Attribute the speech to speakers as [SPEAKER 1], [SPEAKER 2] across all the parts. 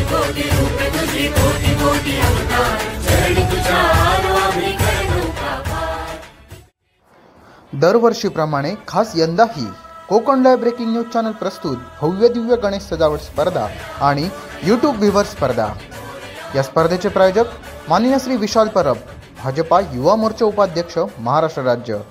[SPEAKER 1] कोटी रूप तुझी कोटी कोटी अवतार चरण तुझ्या आलो आम्ही करतो आभार।
[SPEAKER 2] दरवर्षीप्रमाणे खास यंदाही Konkan live breaking news channel प्रस्तुत भव्य दिव्य गणेश सजावट स्पर्धा आणि यूट्यूब व्ह्यूवर स्पर्धा। या स्पर्धेचे प्रायोजक माननीय श्री विशाल परब, भाजपा युवा मोर्चा उपाध्यक्ष, महाराष्ट्र राज्य।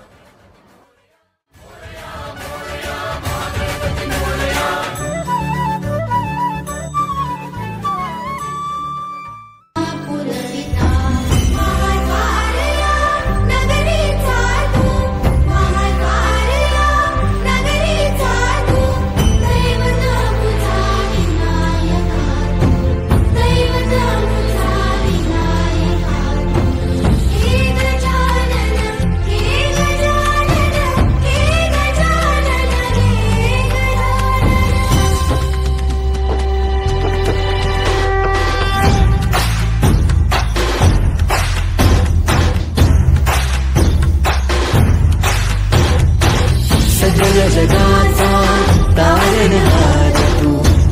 [SPEAKER 1] जगाचा तारणहार तू,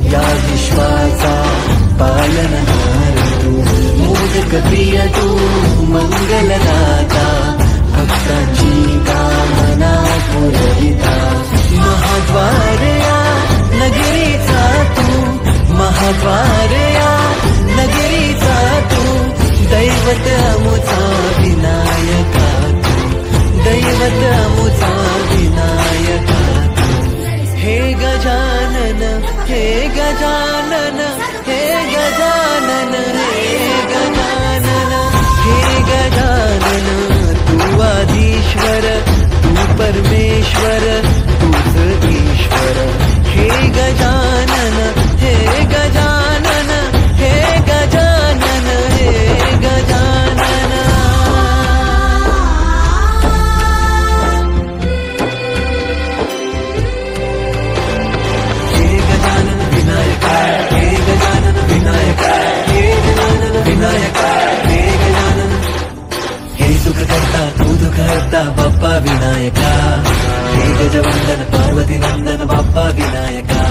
[SPEAKER 1] या विश्वाचा पालनहार तू, मोदक प्रिय तू, मंगलदाता, भक्तांची कामना पुरविता। महाद्वार या नगरीचा तू, महाद्वार या नगरीचा तू, दैवत अमुचा विनायका तू, दैवत अमुचा विनायका। हे गजानन, हे गजानन, हे गजानन, हे गजानन, हे गजानन, तू आदिश्वर, तू परमेश्वर, तूच ईश्वर। हे गजानन, हे गजानन, हे गजानन, हे गजानन। बाप्पा विनायका, हे गजवंदन पार्वती नंदन बाप्पा विनायका,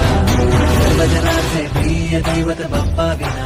[SPEAKER 1] सर्वजनाचे प्रिय दैवत बाप्पा विनायका।